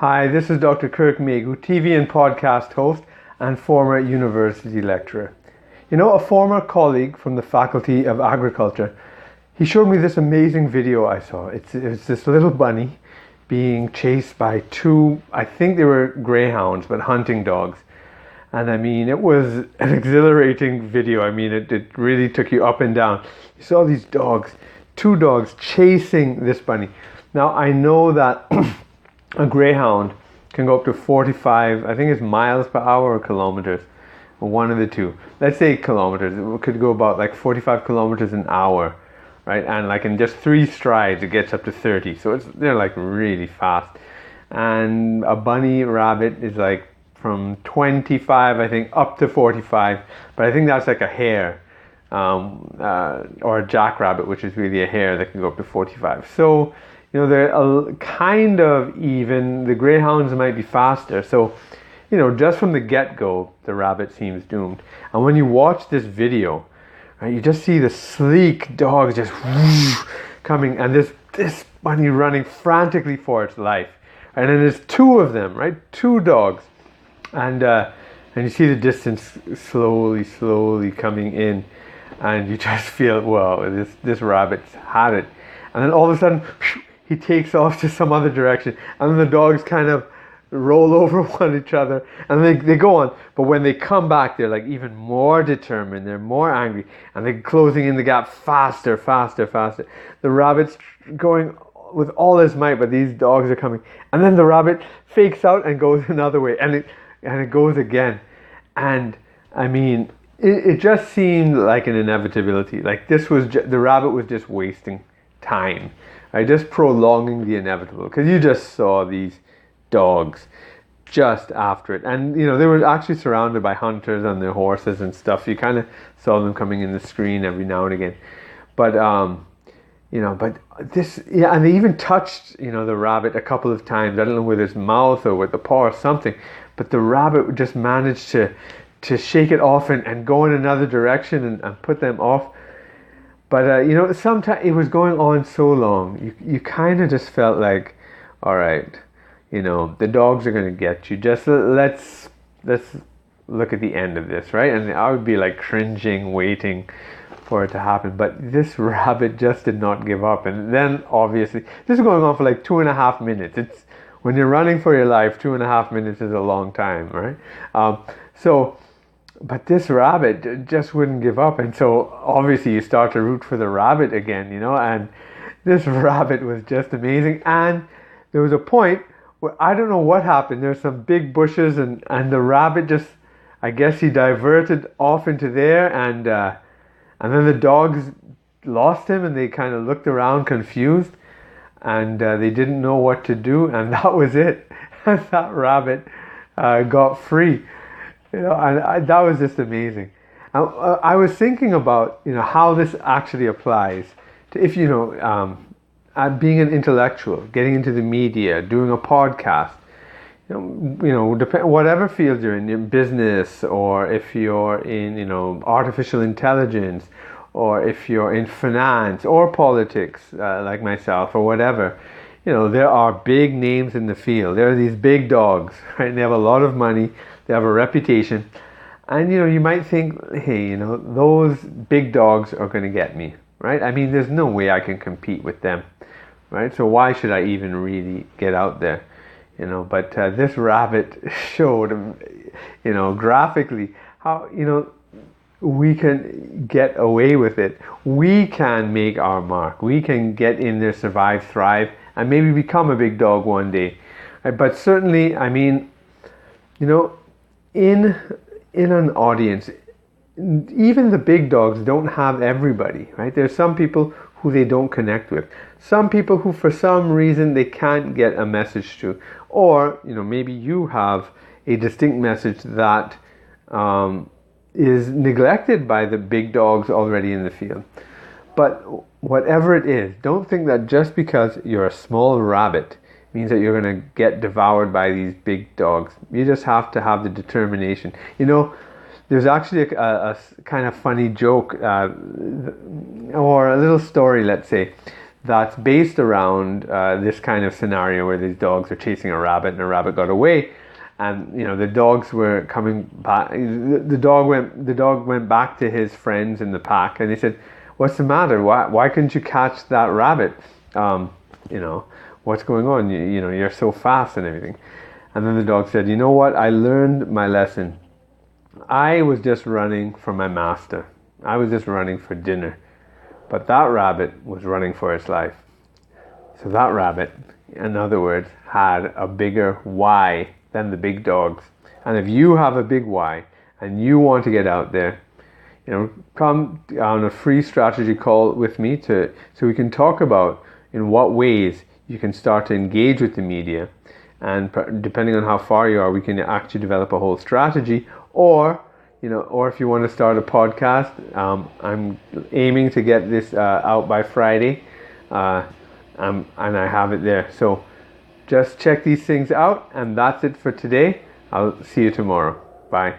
Hi, this is Dr. Kirk Megu, TV and podcast host and former university lecturer. A former colleague from the Faculty of Agriculture, he showed me this amazing video I saw. It's this little bunny being chased by two, I think they were greyhounds, but hunting dogs. And it was an exhilarating video. It really took you up and down. You saw these dogs, two dogs chasing this bunny. Now, I know that a greyhound can go up to 45, I think it's miles per hour or kilometers, one of the two. Let's say kilometers. It could go about like 45 kilometers an hour, right? And like in just 3 strides, it gets up to 30. So they're like really fast. And a bunny rabbit is like from 25, I think, up to 45. But I think that's like a hare, or a jackrabbit, which is really a hare that can go up to 45. So, they're kind of even. The greyhounds might be faster. So, just from the get-go, the rabbit seems doomed. And when you watch this video, right, you just see the sleek dogs just coming, and this bunny running frantically for its life. And then there's 2 of them, right? 2 dogs. And you see the distance slowly coming in, and you just feel, well, this rabbit's had it. And then all of a sudden, he takes off to some other direction, and then the dogs kind of roll over one each other, and they go on. But when they come back, they're like even more determined, they're more angry, and they're closing in the gap faster. The rabbit's going with all his might, but these dogs are coming. And then the rabbit fakes out and goes another way, and it goes again. And it just seemed like an inevitability. Like the rabbit was just wasting time, right? Just prolonging the inevitable, because you just saw these dogs just after it. And they were actually surrounded by hunters on their horses and stuff. You kind of saw them coming in the screen every now and again. But but this, and they even touched, the rabbit a couple of times. I don't know with his mouth or with the paw or something, but the rabbit just managed to shake it off and go in another direction and put them off. But sometimes it was going on so long, you kind of just felt like, all right, the dogs are going to get you. Just let's look at the end of this, right? And I would be like cringing, waiting for it to happen. But this rabbit just did not give up. And then obviously, this is going on for like 2.5 minutes. It's when you're running for your life, 2.5 minutes is a long time, right? But this rabbit just wouldn't give up. And so obviously you start to root for the rabbit again, and this rabbit was just amazing. And there was a point where I don't know what happened. There's some big bushes and the rabbit just, I guess he diverted off into there, and then the dogs lost him, and they kind of looked around confused, and they didn't know what to do, and that was it. That rabbit got free. And that was just amazing. I was thinking about how this actually applies to if being an intellectual, getting into the media, doing a podcast, whatever field you're in business, or if you're in artificial intelligence, or if you're in finance or politics, like myself, or whatever. There are big names in the field. There are these big dogs, right? And they have a lot of money. They have a reputation. And, you might think, hey, those big dogs are going to get me, right? There's no way I can compete with them, right? So why should I even really get out there? But this rabbit showed, graphically how, we can get away with it. We can make our mark. We can get in there, survive, thrive, and maybe become a big dog one day. Right? But certainly, in an audience, even the big dogs don't have everybody, right? There's some people who they don't connect with. Some people who for some reason they can't get a message to. Or, maybe you have a distinct message that is neglected by the big dogs already in the field. But whatever it is, don't think that just because you're a small rabbit means that you're going to get devoured by these big dogs. You just have to have the determination. There's actually a kind of funny joke, or a little story, let's say, that's based around this kind of scenario where these dogs are chasing a rabbit and a rabbit got away, and the dogs were coming back. The dog went back to his friends in the pack, and they said, "What's the matter? Why couldn't you catch that rabbit? What's going on? You're so fast and everything." And then the dog said, "You know what? I learned my lesson. I was just running for my master. I was just running for dinner. But that rabbit was running for its life." So that rabbit, in other words, had a bigger why than the big dogs. And if you have a big why and you want to get out there, come on a free strategy call with me so we can talk about in what ways you can start to engage with the media. And depending on how far you are, we can actually develop a whole strategy. Or if you want to start a podcast, I'm aiming to get this out by Friday, and I have it there. So just check these things out, and that's it for today. I'll see you tomorrow. Bye.